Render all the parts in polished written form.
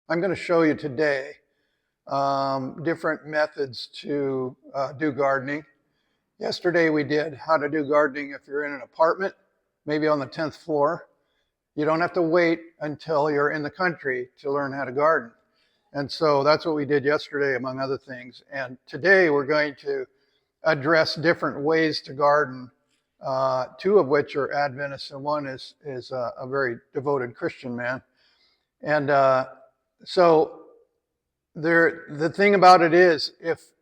I'm going to show you today different methods to do gardening. Yesterday we did how to do gardening if you're in an apartment, maybe on the 10th floor. You don't have to wait until you're in the country to learn how to garden. And so that's what we did yesterday, among other things. And today we're going to address different ways to garden, two of which are Adventists, and one is a very devoted Christian man. And so the thing about it is,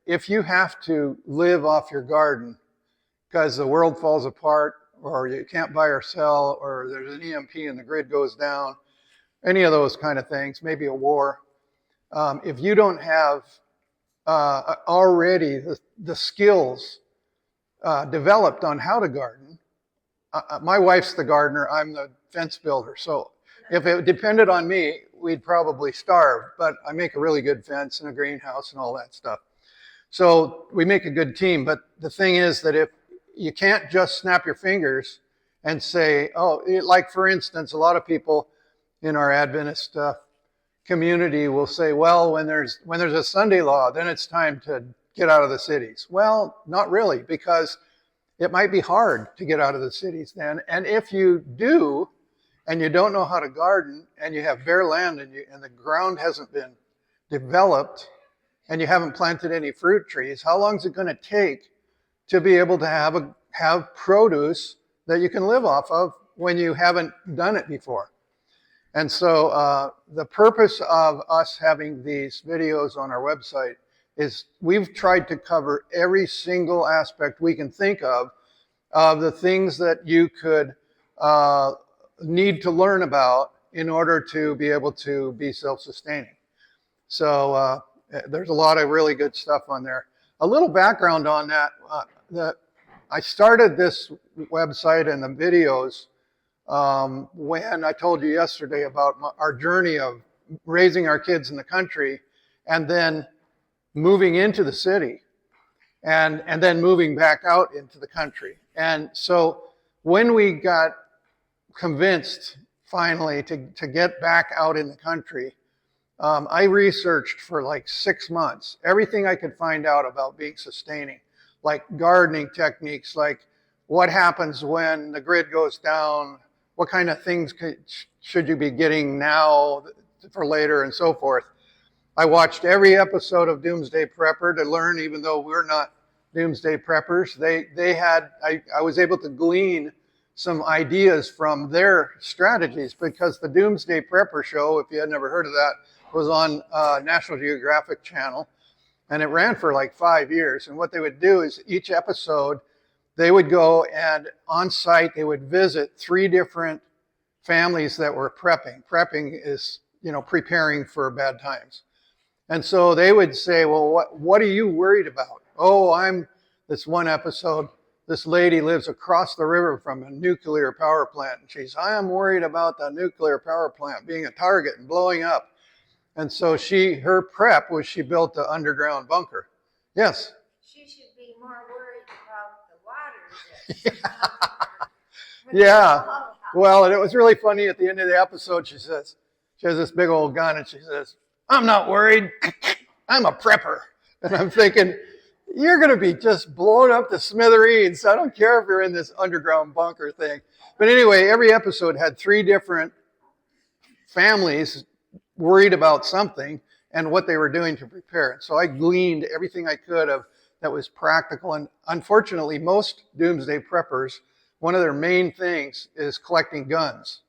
if you have to live off your garden because the world falls apart, or you can't buy or sell, or there's an EMP and the grid goes down, any of those kind of things, maybe a war, if you don't have already the skills developed on how to garden, my wife's the gardener, I'm the fence builder, so if it depended on me, we'd probably starve, but I make a really good fence and a greenhouse and all that stuff. So we make a good team, but the thing is that if you can't just snap your fingers and say, oh, like for instance, a lot of people in our Adventist community will say, well, when there's a Sunday law, then it's time to get out of the cities. Well, not really, because it might be hard to get out of the cities then. And if you do, and you don't know how to garden, and you have bare land, and the ground hasn't been developed, and you haven't planted any fruit trees, how long is it going to take to be able to have produce that you can live off of when you haven't done it before? And so the purpose of us having these videos on our website is we've tried to cover every single aspect we can think of the things that you could need to learn about in order to be able to be self-sustaining. So there's a lot of really good stuff on there. A little background on that, I started this website and the videos when I told you yesterday about our journey of raising our kids in the country and then moving into the city and then moving back out into the country. And so when we got convinced finally to get back out in the country, I researched for like 6 months everything I could find out about being sustaining, like gardening techniques, like what happens when the grid goes down, what kind of things should you be getting now for later, and so forth. I watched every episode of Doomsday Prepper to learn, even though we're not Doomsday Preppers. I was able to glean some ideas from their strategies, because the Doomsday Prepper show, if you had never heard of that, was on National Geographic Channel, and it ran for like 5 years. And what they would do is each episode, they would go and on site, they would visit 3 different families that were prepping. Prepping is, preparing for bad times. And so they would say, well, what are you worried about? Oh, this one episode, this lady lives across the river from a nuclear power plant. And I am worried about the nuclear power plant being a target and blowing up. And so her prep was she built an underground bunker. Yes? She should be more worried about the water. Yeah. Well, and it was really funny at the end of the episode, she has this big old gun and she says, I'm not worried. I'm a prepper. And I'm thinking, you're going to be just blown up to smithereens. I don't care if you're in this underground bunker thing. But anyway, every episode had 3 different families worried about something and what they were doing to prepare it. So I gleaned everything I could of that was practical. And unfortunately, most doomsday preppers, one of their main things is collecting guns.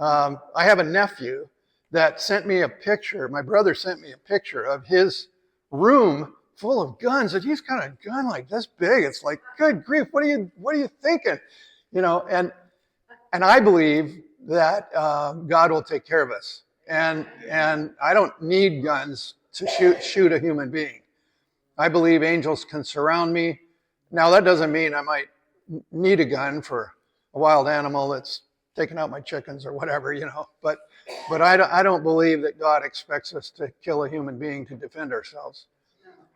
I have a nephew that sent me a picture. My brother sent me a picture of his room full of guns, and he's got a gun like this big. It's like, good grief, what are you thinking? And I believe that God will take care of us. And I don't need guns to shoot a human being. I believe angels can surround me. Now that doesn't mean I might need a gun for a wild animal that's taking out my chickens or whatever, But I don't believe that God expects us to kill a human being to defend ourselves.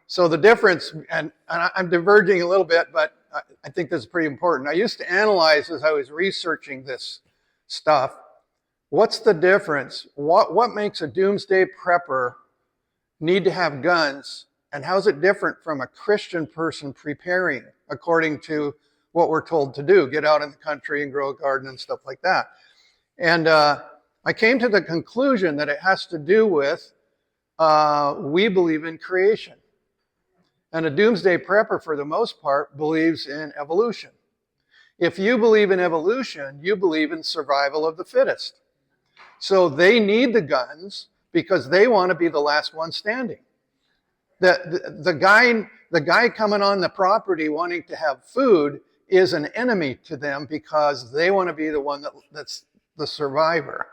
So the difference, and I'm diverging a little bit, but I think this is pretty important. I used to analyze as I was researching this stuff What's the difference? What makes a doomsday prepper need to have guns, and how's it different from a Christian person preparing according to what we're told to do? Get out in the country and grow a garden and stuff like that. And I came to the conclusion that it has to do with we believe in creation. And a doomsday prepper, for the most part, believes in evolution. If you believe in evolution, you believe in survival of the fittest. So they need the guns because they want to be the last one standing. The guy coming on the property wanting to have food is an enemy to them because they want to be the one that's the survivor.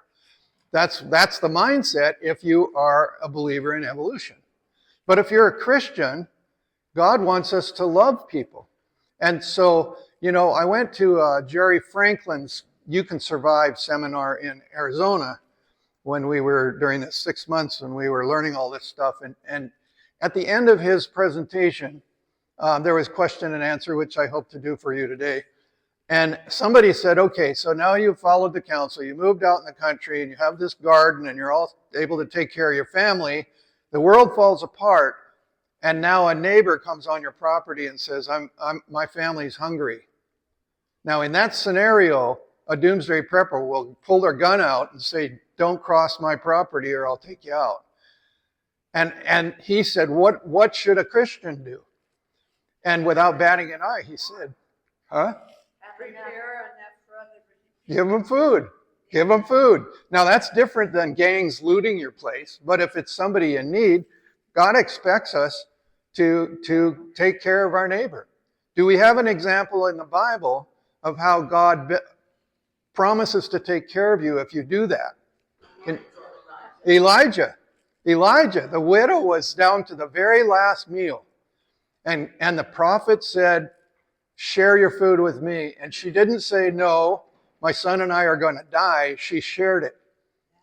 That's the mindset if you are a believer in evolution. But if you're a Christian, God wants us to love people. And so, I went to Jerry Franklin's You Can Survive seminar in Arizona when we were, during the 6 months when we were learning all this stuff. And at the end of his presentation, there was question and answer, which I hope to do for you today. And somebody said, okay, so now you've followed the counsel, you moved out in the country and you have this garden and you're all able to take care of your family. The world falls apart and now a neighbor comes on your property and says, my family's hungry. Now in that scenario, a doomsday prepper will pull their gun out and say, don't cross my property or I'll take you out. And he said, what should a Christian do? And without batting an eye, he said, huh? Give them food. Give them food. Now that's different than gangs looting your place. But if it's somebody in need, God expects us to take care of our neighbor. Do we have an example in the Bible of how God promises to take care of you if you do that? Elijah, the widow was down to the very last meal. And the prophet said, share your food with me. And she didn't say, no, my son and I are going to die. She shared it.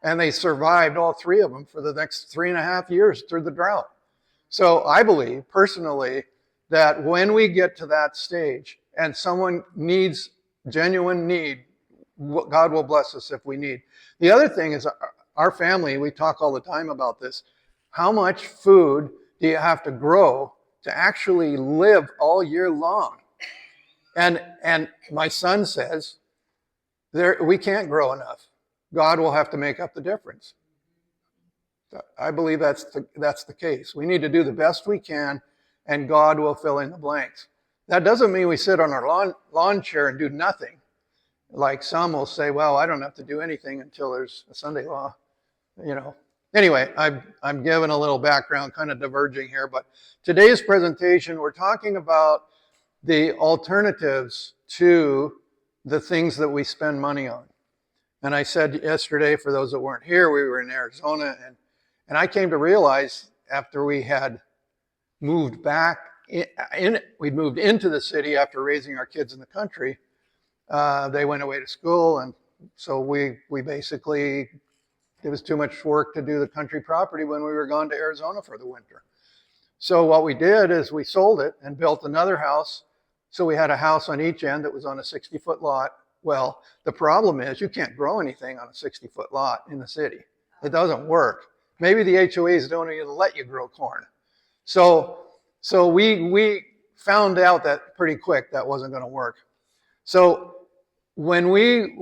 And they survived, all three of them, for the next 3.5 years through the drought. So I believe, personally, that when we get to that stage and someone needs genuine need, God will bless us if we need. The other thing is our family, we talk all the time about this. How much food do you have to grow to actually live all year long? And my son says, we can't grow enough. God will have to make up the difference. I believe that's the case. We need to do the best we can, and God will fill in the blanks. That doesn't mean we sit on our lawn chair and do nothing. Like some will say, well, I don't have to do anything until there's a Sunday law. Anyway, I'm giving a little background, kind of diverging here, but today's presentation, we're talking about the alternatives to the things that we spend money on. And I said yesterday, for those that weren't here, we were in Arizona, and I came to realize after we had moved back we'd moved into the city after raising our kids in the country. They went away to school, and so we basically, it was too much work to do the country property when we were gone to Arizona for the winter. So what we did is we sold it and built another house. So we had a house on each end that was on a 60-foot lot. Well, the problem is you can't grow anything on a 60-foot lot in the city. It doesn't work. Maybe the HOAs don't even let you grow corn. So we found out that pretty quick that wasn't going to work. So when we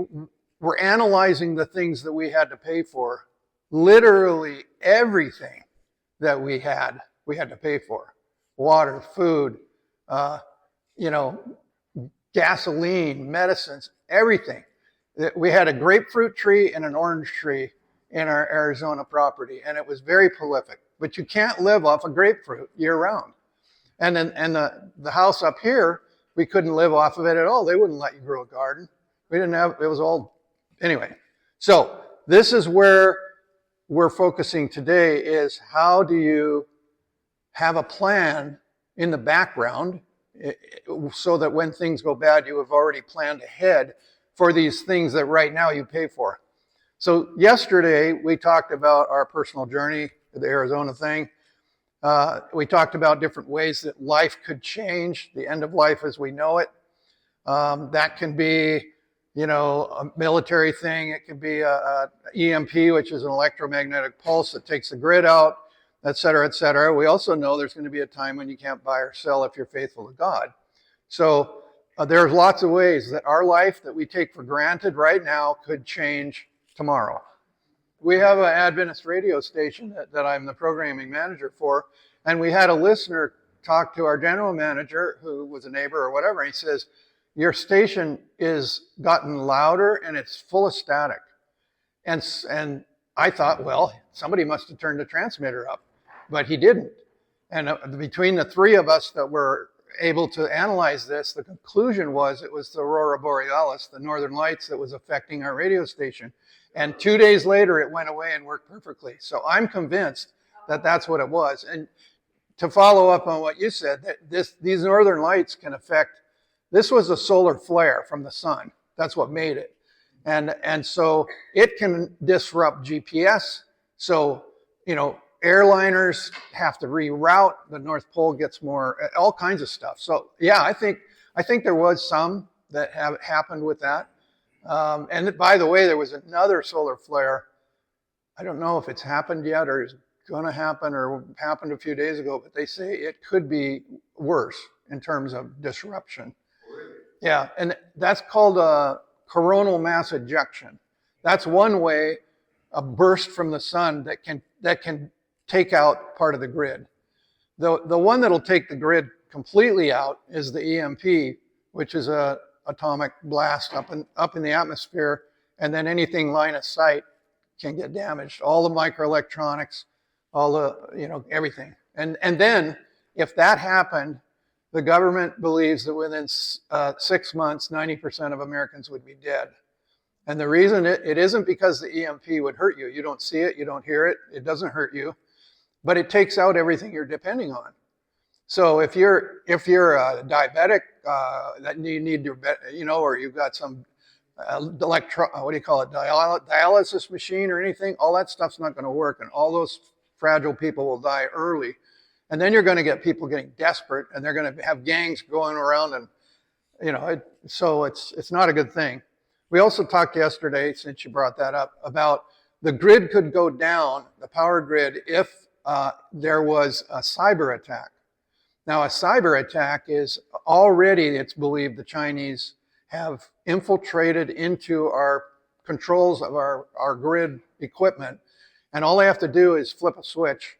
were analyzing the things that we had to pay for, literally everything that we had to pay for. Water, food, gasoline, medicines, everything. We had a grapefruit tree and an orange tree in our Arizona property, and it was very prolific. But you can't live off of grapefruit year round. And the house up here, we couldn't live off of it at all. They wouldn't let you grow a garden. We didn't have, it was all, anyway. So this is where we're focusing today, is how do you have a plan in the background so that when things go bad, you have already planned ahead for these things that right now you pay for. So yesterday we talked about our personal journey, the Arizona thing. We talked about different ways that life could change, the end of life as we know it. That can be a military thing. It could be a EMP, which is an electromagnetic pulse that takes the grid out, et cetera, et cetera. We also know there's going to be a time when you can't buy or sell if you're faithful to God. So there's lots of ways that our life that we take for granted right now could change tomorrow. We have an Adventist radio station that I'm the programming manager for, and we had a listener talk to our general manager, who was a neighbor or whatever, and he says, your station is gotten louder and it's full of static. And I thought, well, somebody must have turned the transmitter up, but he didn't. And between the three of us that were able to analyze this, the conclusion was it was the Aurora Borealis, the northern lights, that was affecting our radio station. And 2 days later, it went away and worked perfectly. So I'm convinced that that's what it was. And to follow up on what you said, that these northern lights can affect. This was a solar flare from the sun. That's what made it. And so it can disrupt GPS. So, airliners have to reroute. The North Pole gets more, all kinds of stuff. So yeah, I think there was some that have happened with that. And by the way, there was another solar flare. I don't know if it's happened yet or is going to happen or happened a few days ago, but they say it could be worse in terms of disruption. Yeah, and that's called a coronal mass ejection. That's one way, a burst from the sun that can take out part of the grid. The one that'll take the grid completely out is the EMP, which is a atomic blast up in the atmosphere, and then anything line of sight can get damaged. All the microelectronics, all the everything. And then if that happened, the government believes that within 6 months, 90% of Americans would be dead. And the reason it isn't because the EMP would hurt you. You don't see it, you don't hear it, it doesn't hurt you, but it takes out everything you're depending on. So if you're a diabetic that you need your, or you've got some dialysis machine or anything, all that stuff's not going to work, and all those fragile people will die early. And then you're going to get people getting desperate, and they're going to have gangs going around, and so it's not a good thing. We also talked yesterday, since you brought that up, about the grid could go down, the power grid, if there was a cyber attack. Now, a cyber attack is already, it's believed, the Chinese have infiltrated into our controls of our grid equipment, and all they have to do is flip a switch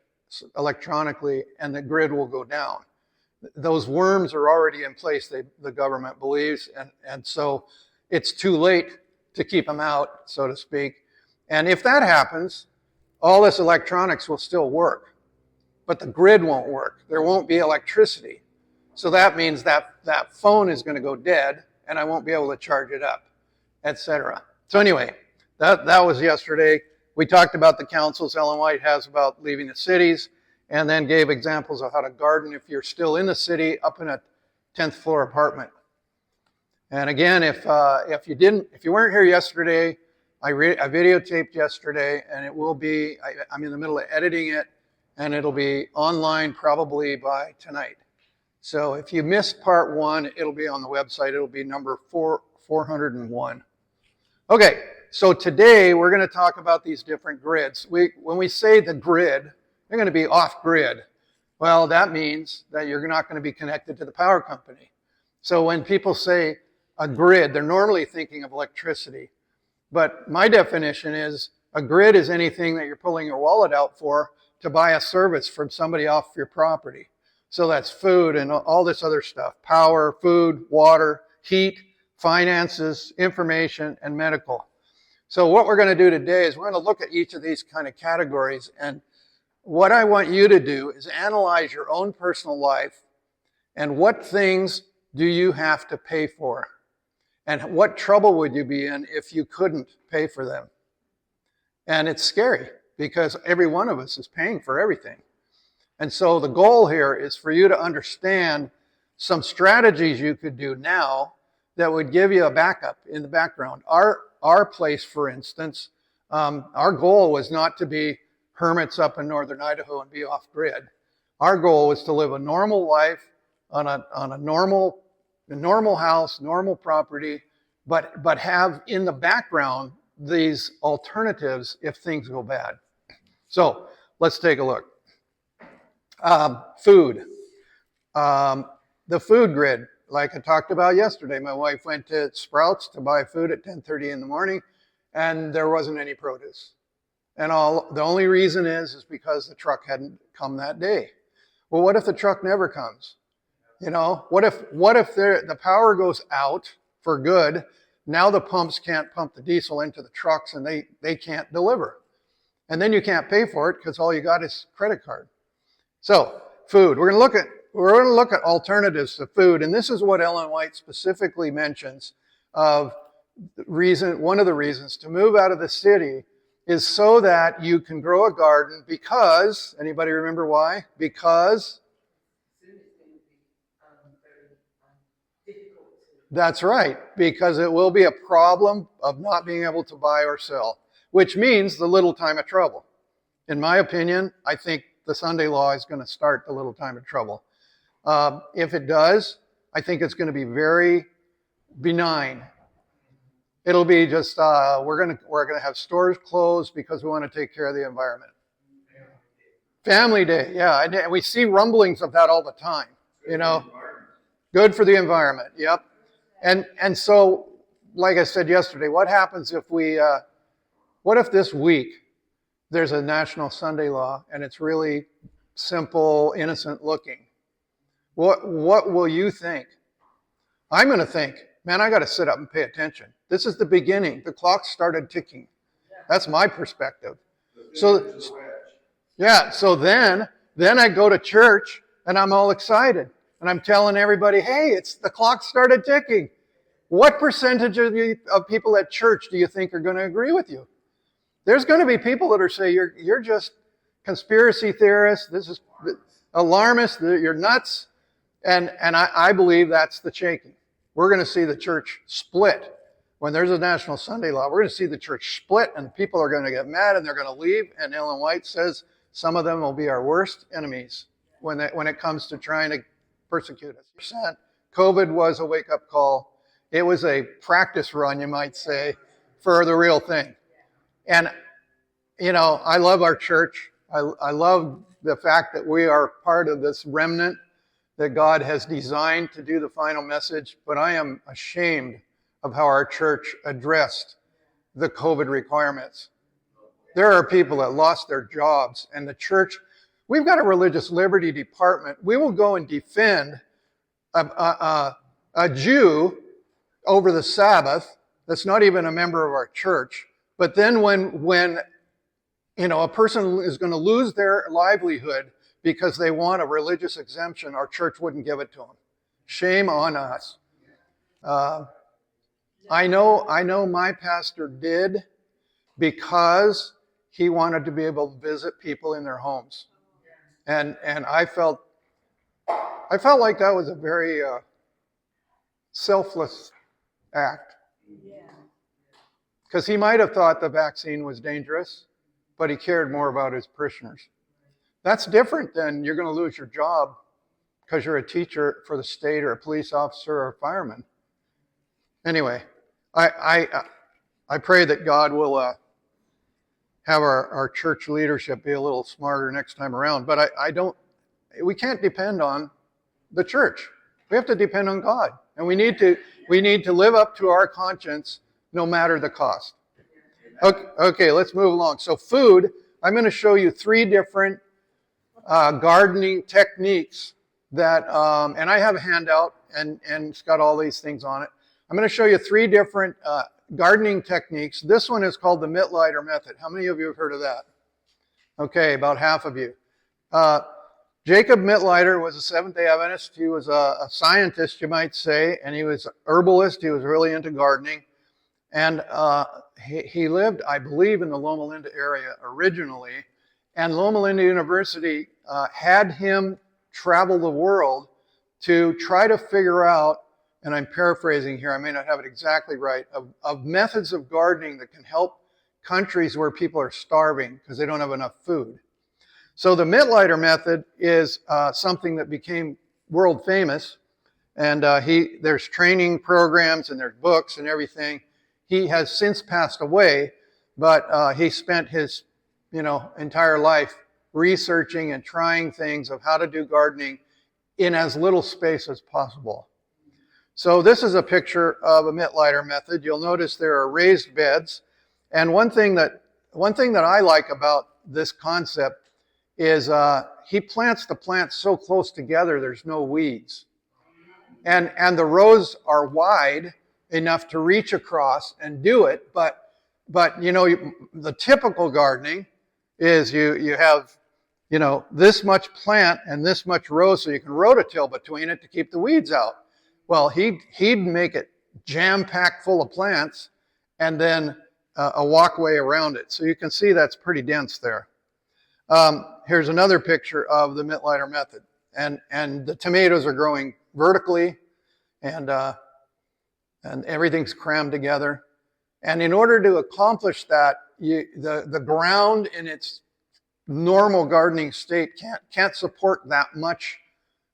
electronically, and the grid will go down. Those worms are already in place, the government believes, and so it's too late to keep them out, so to speak. And if that happens, all this electronics will still work, but the grid won't work. There won't be electricity. So that means that phone is going to go dead, and I won't be able to charge it up, etc. So anyway, that was yesterday. We talked about the councils Ellen White has about leaving the cities, and then gave examples of how to garden if you're still in the city up in a 10th floor apartment. And again, if you weren't here yesterday, I videotaped yesterday, and it will be, I'm in the middle of editing it, and it'll be online probably by tonight. So if you missed part one, it'll be on the website. It'll be number 401. Okay, so today we're going to talk about these different grids. When we say the grid, they're going to be off-grid. Well, that means that you're not going to be connected to the power company. So when people say a grid, they're normally thinking of electricity. But my definition is a grid is anything that you're pulling your wallet out for to buy a service from somebody off your property. So that's food and all this other stuff: power, food, water, heat, finances, information, and medical. So what we're going to do today is we're going to look at each of these kind of categories, and what I want you to do is analyze your own personal life and what things do you have to pay for, and what trouble would you be in if you couldn't pay for them. And it's scary because every one of us is paying for everything. And so the goal here is for you to understand some strategies you could do now that would give you a backup in the background. Our place, for instance, our goal was not to be hermits up in northern Idaho and be off grid. Our goal was to live a normal life on a normal house, normal property, but have in the background these alternatives if things go bad. So let's take a look. Food. The food grid, like I talked about yesterday, my wife went to Sprouts to buy food at 10:30 in the morning, and there wasn't any produce. And the only reason is because the truck hadn't come that day. Well, what if the truck never comes? What if the power goes out for good? Now the pumps can't pump the diesel into the trucks, and they can't deliver. And then you can't pay for it because all you got is credit card. So food. We're going to look at alternatives to food, and this is what Ellen White specifically mentions of one of the reasons to move out of the city is so that you can grow a garden because, anybody remember why? Because that's right, because it will be a problem of not being able to buy or sell, which means the little time of trouble. In my opinion, I think the Sunday law is going to start the little time of trouble. If it does, I think it's going to be very benign. It'll be just we're going to have stores closed because we want to take care of the environment. Family Day, yeah, and we see rumblings of that all the time. Good for the environment. Yep. And so, like I said yesterday, what happens if what if this week there's a national Sunday law and it's really simple, innocent looking? What will you think? I'm going to think, man, I got to sit up and pay attention. This is the beginning. The clock started ticking. That's my perspective. So, yeah, so then I go to church and I'm all excited. And I'm telling everybody, hey, the clock started ticking. What percentage of people at church do you think are going to agree with you? There's going to be people that are saying, you're just conspiracy theorists. This is alarmist. You're nuts. And I believe that's the shaking. We're going to see the church split. When there's a national Sunday law, we're going to see the church split, and people are going to get mad, and they're going to leave. And Ellen White says some of them will be our worst enemies when it comes to trying to persecute us. COVID was a wake-up call. It was a practice run, you might say, for the real thing. And, I love our church. I love the fact that we are part of this remnant that God has designed to do the final message, but I am ashamed of how our church addressed the COVID requirements. There are people that lost their jobs, and the church, we've got a religious liberty department. We will go and defend a Jew over the Sabbath that's not even a member of our church. But then when a person is going to lose their livelihood because they want a religious exemption, our church wouldn't give it to them. Shame on us. I know my pastor did because he wanted to be able to visit people in their homes. And I felt like that was a very selfless act. Because he might have thought the vaccine was dangerous, but he cared more about his parishioners. That's different than you're going to lose your job because you're a teacher for the state or a police officer or a fireman. Anyway, I pray that God will have our church leadership be a little smarter next time around. But we can't depend on the church. We have to depend on God. And we need to live up to our conscience no matter the cost. Okay, let's move along. So food, I'm going to show you 3 different gardening techniques that, and I have a handout and it's got all these things on it. I'm going to show you 3 different gardening techniques. This one is called the Mittleider method. How many of you have heard of that? Okay, about half of you. Jacob Mittleider was a Seventh-day Adventist. He was a scientist, you might say, and he was an herbalist. He was really into gardening. And he lived, I believe, in the Loma Linda area originally. And Loma Linda University had him travel the world to try to figure out, and I'm paraphrasing here, I may not have it exactly right, of methods of gardening that can help countries where people are starving because they don't have enough food. So the Mittleider method is something that became world famous. And there's training programs and there's books and everything. He has since passed away, but he spent his, entire life researching and trying things of how to do gardening in as little space as possible. So this is a picture of a Mittleider method. You'll notice there are raised beds. And one thing that I like about this concept is he plants the plants so close together there's no weeds. And the rows are wide enough to reach across and do it, but the typical gardening is you have this much plant and this much row, so you can rototill between it to keep the weeds out. Well, he'd make it jam-packed full of plants and then a walkway around it. So you can see that's pretty dense there. Here's another picture of the Mittleider method. And the tomatoes are growing vertically, and everything's crammed together. And in order to accomplish that, the ground in its normal gardening state can't support that much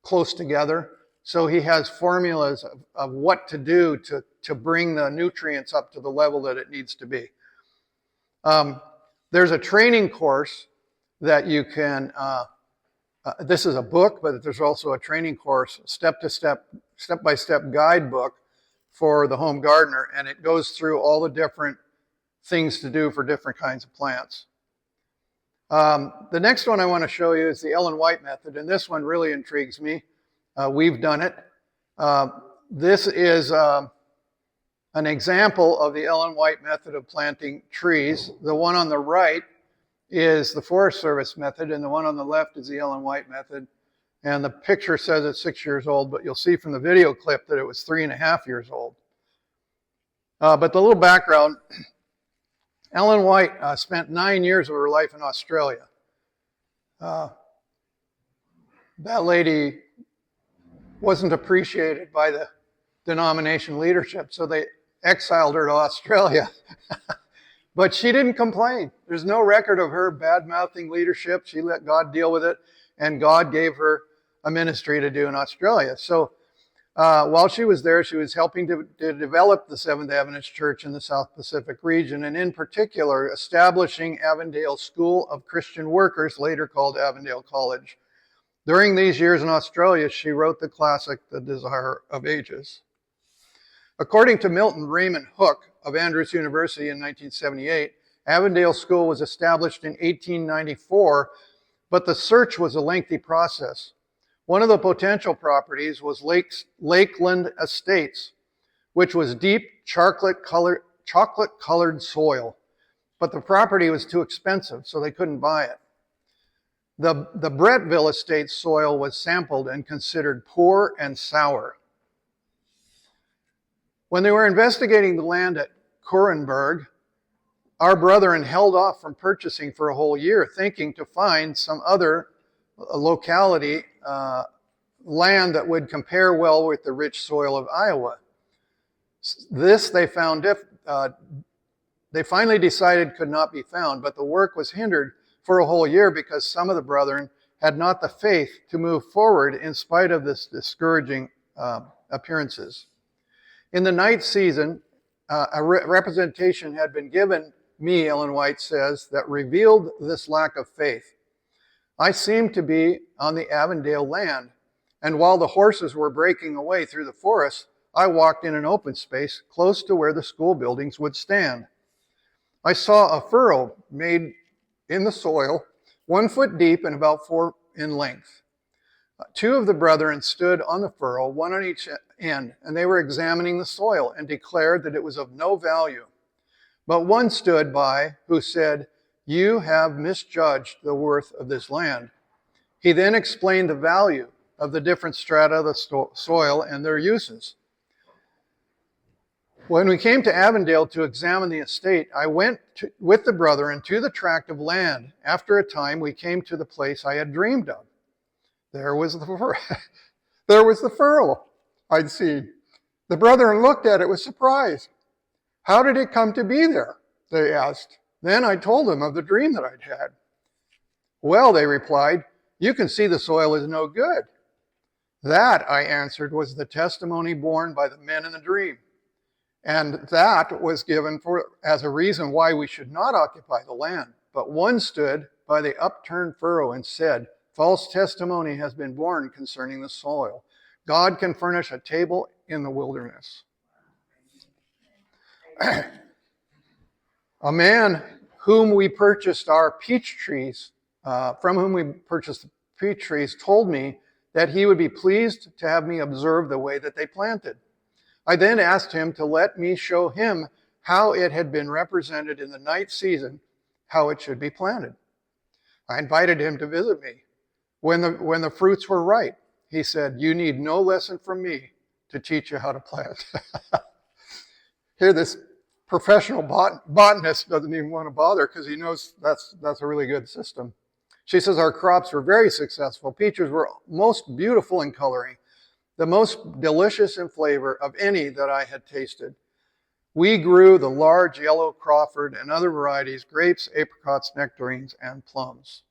close together. So he has formulas of what to do to bring the nutrients up to the level that it needs to be. There's a training course that you can, this is a book, but there's also a training course, step-by-step guidebook for the home gardener, and it goes through all the different things to do for different kinds of plants. The next one I want to show you is the Ellen White method, and this one really intrigues me. We've done it. This is an example of the Ellen White method of planting trees. The one on the right is the Forest Service method, and the one on the left is the Ellen White method. And the picture says it's 6 years old, but you'll see from the video clip that it was 3.5 years old. But the little background, Ellen White spent 9 years of her life in Australia. That lady wasn't appreciated by the denomination leadership, so they exiled her to Australia. But she didn't complain. There's no record of her bad-mouthing leadership. She let God deal with it, and God gave her a ministry to do in Australia. So while she was there, she was helping to develop the Seventh Adventist Church in the South Pacific region, and in particular, establishing Avondale School of Christian Workers, later called Avondale College. During these years in Australia, she wrote the classic, The Desire of Ages. According to Milton Raymond Hook of Andrews University in 1978, Avondale School was established in 1894, but the search was a lengthy process. One of the potential properties was Lakeland Estates, which was deep chocolate-colored soil, but the property was too expensive, so they couldn't buy it. The Brettville Estates soil was sampled and considered poor and sour. When they were investigating the land at Kurenberg, our brethren held off from purchasing for a whole year, thinking to find some other locality, land that would compare well with the rich soil of Iowa. This they found, they finally decided could not be found, but the work was hindered for a whole year because some of the brethren had not the faith to move forward in spite of this discouraging appearances. In the night season, a representation had been given me, Ellen White says, that revealed this lack of faith. I seemed to be on the Avondale land, and while the horses were breaking away through the forest, I walked in an open space close to where the school buildings would stand. I saw a furrow made in the soil, 1 foot deep and about 4 in length. 2 of the brethren stood on the furrow, 1 on each end, and they were examining the soil and declared that it was of no value. But one stood by who said, "You have misjudged the worth of this land." He then explained the value of the different strata of the soil and their uses. When we came to Avondale to examine the estate, I went with the brethren to the tract of land. After a time, we came to the place I had dreamed of. There was the furrow I'd seen. The brethren looked at it with surprise. "How did it come to be there?" they asked. Then I told them of the dream that I'd had. "Well," they replied, "you can see the soil is no good." That, I answered, was the testimony borne by the men in the dream. And that was given as a reason why we should not occupy the land. But one stood by the upturned furrow and said, false testimony has been borne concerning the soil. God can furnish a table in the wilderness. A man whom we purchased our peach trees, from whom we purchased the peach trees, told me that he would be pleased to have me observe the way that they planted. I then asked him to let me show him how it had been represented in the night season, how it should be planted. I invited him to visit me. When the fruits were ripe, he said, you need no lesson from me to teach you how to plant. Here, this professional botanist doesn't even want to bother because he knows that's a really good system. She says, our crops were very successful. Peaches were most beautiful in coloring, the most delicious in flavor of any that I had tasted. We grew the large yellow Crawford and other varieties, grapes, apricots, nectarines, and plums.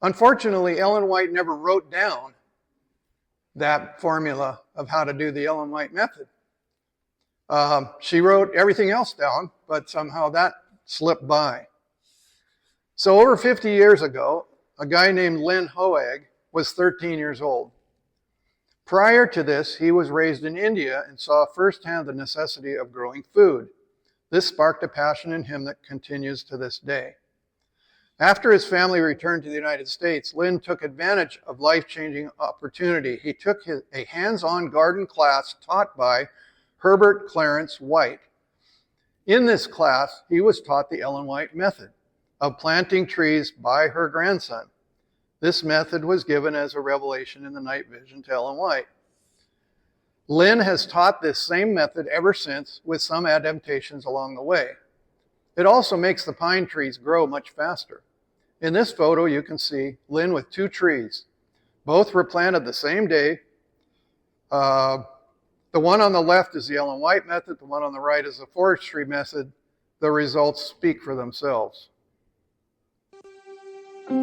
Unfortunately, Ellen White never wrote down that formula of how to do the Ellen White method. She wrote everything else down, but somehow that slipped by. So over 50 years ago, a guy named Lynn Hoag was 13 years old. Prior to this, he was raised in India and saw firsthand the necessity of growing food. This sparked a passion in him that continues to this day. After his family returned to the United States, Lynn took advantage of life-changing opportunity. He took a hands-on garden class taught by Herbert Clarence White. In this class, he was taught the Ellen White method of planting trees by her grandson. This method was given as a revelation in the night vision to Ellen White. Lynn has taught this same method ever since, with some adaptations along the way. It also makes the pine trees grow much faster. In this photo, you can see Lynn with 2 trees. Both were planted the same day. The one on the left is the Ellen White method. The one on the right is the forestry method. The results speak for themselves. We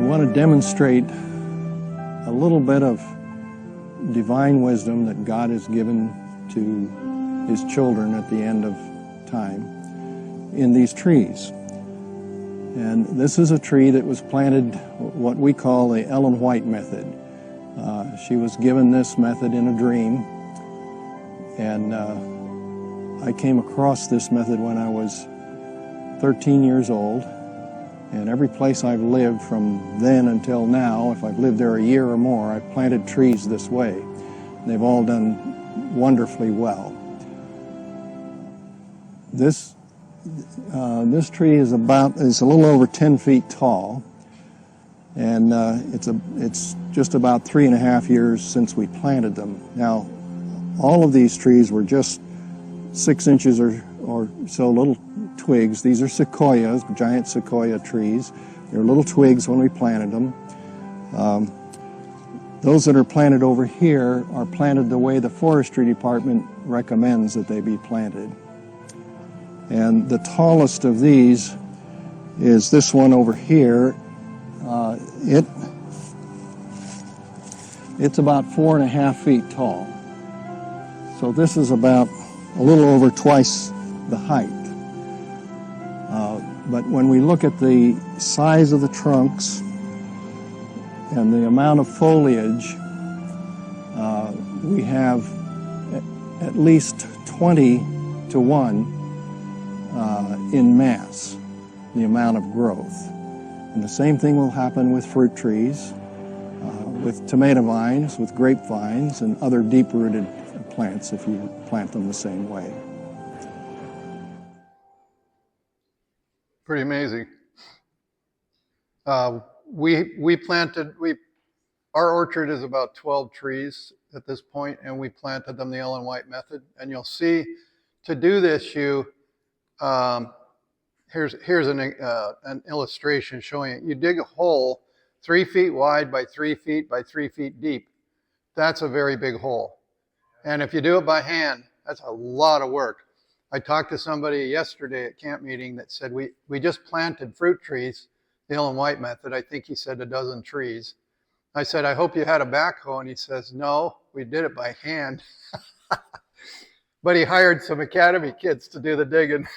want to demonstrate a little bit of divine wisdom that God has given to His children at the end of time in these trees. And this is a tree that was planted what we call the Ellen White method. She was given this method in a dream, and I came across this method when I was 13 years old. And every place I've lived from then until now, if I've lived there a year or more, I've planted trees this way. They've all done wonderfully well. This tree is a little over 10 feet tall, and it's just about 3.5 years since we planted them. Now, all of these trees were just 6 inches or so little twigs. These are sequoias, giant sequoia trees. They're little twigs when we planted them. Those that are planted over here are planted the way the forestry department recommends that they be planted. And the tallest of these is this one over here. It's about 4.5 feet tall. So this is about a little over twice the height. But when we look at the size of the trunks and the amount of foliage, we have at least 20 to 1 in mass, the amount of growth. And the same thing will happen with fruit trees, with tomato vines, with grapevines, and other deep-rooted plants if you plant them the same way. Pretty amazing. Our orchard is about 12 trees. at this point, and we planted them the Ellen White method. And you'll see, to do this, here's an illustration showing it. You dig a hole 3 feet wide by 3 feet by 3 feet deep. That's a very big hole. And if you do it by hand, that's a lot of work. I talked to somebody yesterday at camp meeting that said, we just planted fruit trees, the Ellen White method. I think he said 12 trees. I said, I hope you had a backhoe. And he says, no, we did it by hand. But he hired some academy kids to do the digging.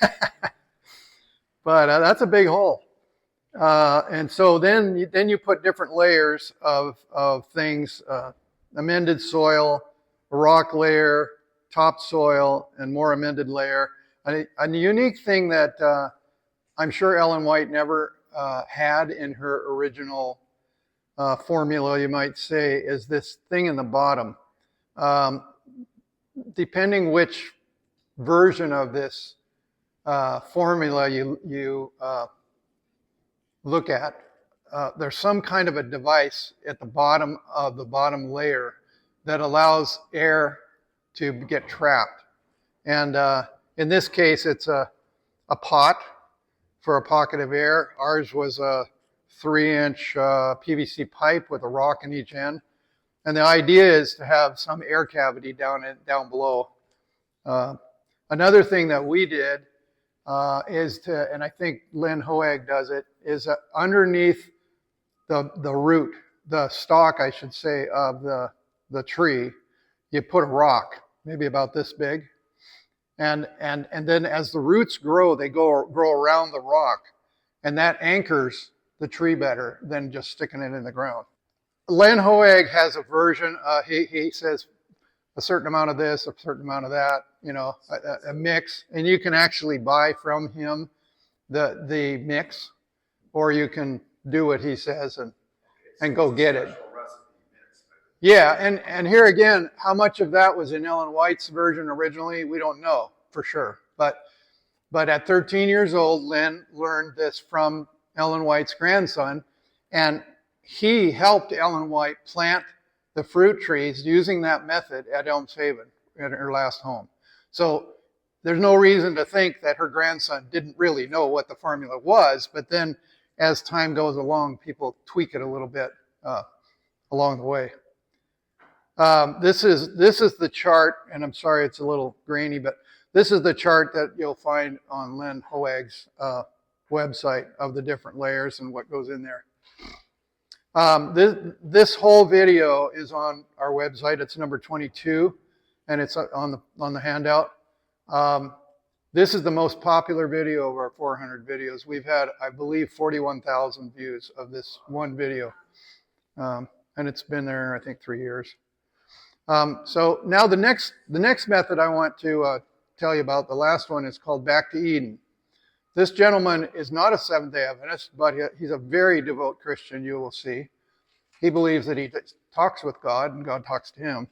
But that's a big hole. And so then you put different layers of things, amended soil, a rock layer, topsoil, and more amended layer. A unique thing that I'm sure Ellen White never had in her original formula, you might say, is this thing in the bottom. Depending which version of this formula you look at, there's some kind of a device at the bottom of the bottom layer that allows air to get trapped. And in this case, it's a pot for a pocket of air. Ours was a 3-inch PVC pipe with a rock in each end. And the idea is to have some air cavity down below. Another thing that we did is to, and I think Lynn Hoag does it, is underneath the root, the stalk, I should say, of the tree, you put a rock, maybe about this big. And then as the roots grow, they grow around the rock. And that anchors the tree better than just sticking it in the ground. Len Hoag has a version. He says a certain amount of this, a certain amount of that, a mix. And you can actually buy from him the mix, or you can do what he says and go get it. Yeah, and here again, how much of that was in Ellen White's version originally, we don't know for sure. But at 13 years old, Lynn learned this from Ellen White's grandson, and he helped Ellen White plant the fruit trees using that method at Elms Haven, at her last home. So there's no reason to think that her grandson didn't really know what the formula was, but then as time goes along, people tweak it a little bit along the way. This is the chart, and I'm sorry it's a little grainy, but this is the chart that you'll find on Lynn Hoag's website of the different layers and what goes in there. This whole video is on our website. It's number 22, and it's on the handout. This is the most popular video of our 400 videos. We've had, I believe, 41,000 views of this one video, and it's been there, I think, 3 years. So now the next method I want to tell you about, the last one, is called Back to Eden. This gentleman is not a Seventh-day Adventist, but he's a very devout Christian, you will see. He believes that he talks with God and God talks to him.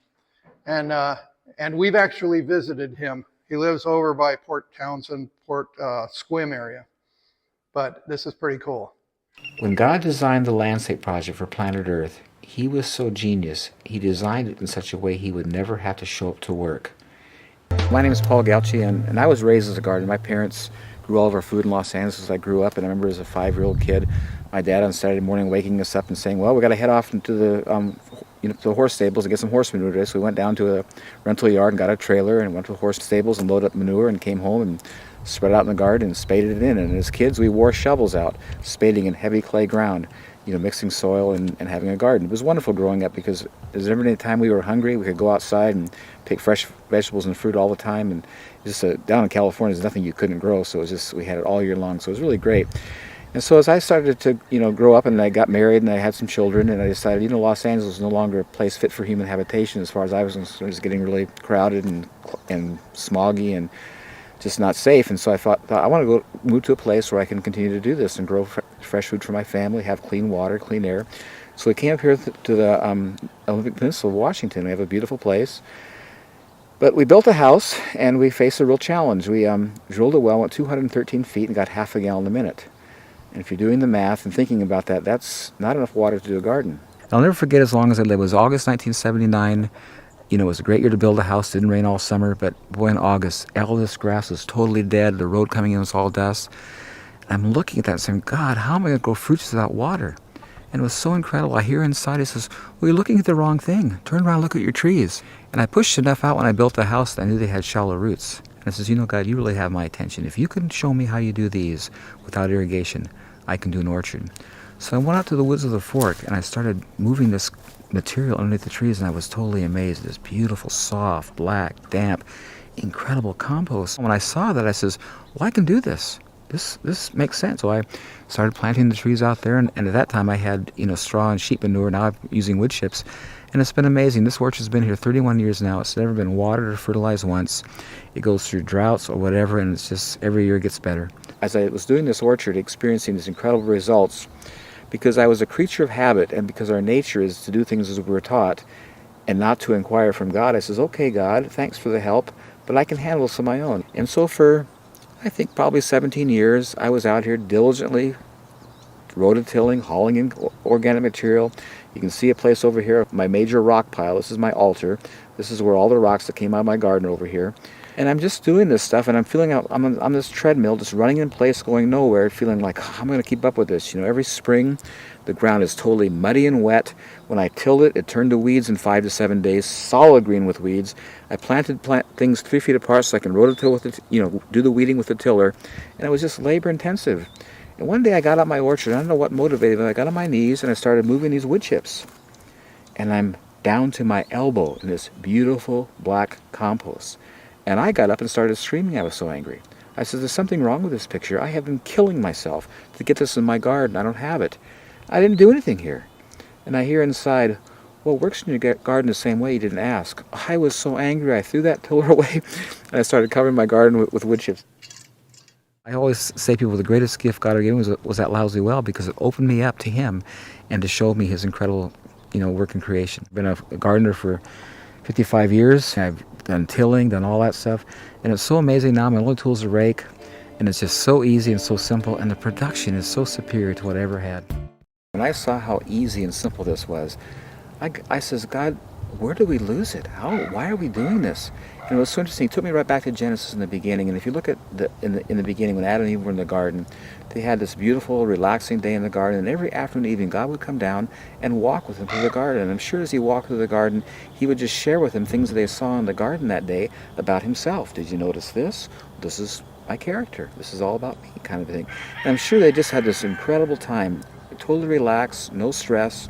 And we've actually visited him. He lives over by Port Townsend, Port Squim area. But this is pretty cool. When God designed the landscape project for planet Earth, he was so genius, he designed it in such a way he would never have to show up to work. My name is Paul Galchi, and I was raised as a gardener. My parents grew all of our food in Los Angeles as I grew up, and I remember as a 5-year-old kid, my dad on Saturday morning waking us up and saying, well, we got to head off into the horse stables and get some horse manure today. So we went down to a rental yard and got a trailer and went to the horse stables and loaded up manure and came home and spread it out in the garden and spaded it in. And as kids, we wore shovels out, spading in heavy clay ground, mixing soil and having a garden. It was wonderful growing up because there's never any time we were hungry. We could go outside and pick fresh vegetables and fruit all the time. And just down in California, there's nothing you couldn't grow. So it was just, we had it all year long. So it was really great. And so as I started to, grow up and I got married and I had some children and I decided, Los Angeles is no longer a place fit for human habitation as far as I was concerned. It was getting really crowded and smoggy and just not safe. And so I thought I want to move to a place where I can continue to do this and grow fresh food for my family, have clean water, clean air. So we came up here to the Olympic Peninsula of Washington. We have a beautiful place. But we built a house and we faced a real challenge. We drilled a well, went 213 feet and got half a gallon a minute. And if you're doing the math and thinking about that, that's not enough water to do a garden. I'll never forget as long as I live. It was August 1979. You know, it was a great year to build a house. Didn't rain all summer, but boy, in August, all this grass was totally dead. The road coming in was all dust. I'm looking at that and saying, God, how am I going to grow fruits without water? And it was so incredible. I hear inside, he says, well, you're looking at the wrong thing. Turn around and look at your trees. And I pushed enough out when I built the house that I knew they had shallow roots. And I says, you know, God, you really have my attention. If you can show me how you do these without irrigation, I can do an orchard. So I went out to the woods of the Fork and I started moving this material underneath the trees, and I was totally amazed. This beautiful, soft, black, damp, incredible compost. When I saw that, I says, well, I can do this. This makes sense. So I started planting the trees out there, and at that time I had, you know, straw and sheep manure. Now I'm using wood chips, and it's been amazing. This orchard's been here 31 years now. It's never been watered or fertilized once. It goes through droughts or whatever, and it's just every year it gets better. As I was doing this orchard, experiencing these incredible results, because I was a creature of habit, and because our nature is to do things as we were taught and not to inquire from God, I says, okay, God, thanks for the help, but I can handle this on my own. And so for, I think, probably 17 years, I was out here diligently rototilling, hauling in organic material. You can see a place over here, my major rock pile. This is my altar. This is where all the rocks that came out of my garden over here. And I'm just doing this stuff, and I'm feeling out, I'm on this treadmill, just running in place, going nowhere, feeling like, oh, I'm going to keep up with this. You know, every spring, the ground is totally muddy and wet. When I tilled it, it turned to weeds in 5 to 7 days, solid green with weeds. I planted things 3 feet apart so I can rototill with it, you know, do the weeding with the tiller, and it was just labor intensive. And one day I got out my orchard, I don't know what motivated me, I got on my knees and I started moving these wood chips. And I'm down to my elbow in this beautiful black compost. And I got up and started screaming. I was so angry. I said, there's something wrong with this picture. I have been killing myself to get this in my garden. I don't have it. I didn't do anything here. And I hear inside, well, it works in your garden the same way. You didn't ask. I was so angry. I threw that tiller away and I started covering my garden with wood chips. I always say to people the greatest gift God ever gave me was that lousy well, because it opened me up to Him and to show me His incredible, you know, work in creation. I've been a gardener for 55 years. I've done tilling, done all that stuff, and it's so amazing now. My only tool is a rake, and it's just so easy and so simple, and the production is so superior to what I ever had. When I saw how easy and simple this was, I says, God, where do we lose it? Why are we doing this? And it was so interesting. It took me right back to Genesis in the beginning. And if you look at in the beginning, when Adam and Eve were in the garden, they had this beautiful, relaxing day in the garden. And every afternoon and evening, God would come down and walk with them through the garden. And I'm sure as He walked through the garden, He would just share with them things that they saw in the garden that day about Himself. Did you notice this? This is my character. This is all about me, kind of thing. And I'm sure they just had this incredible time, totally relaxed, no stress,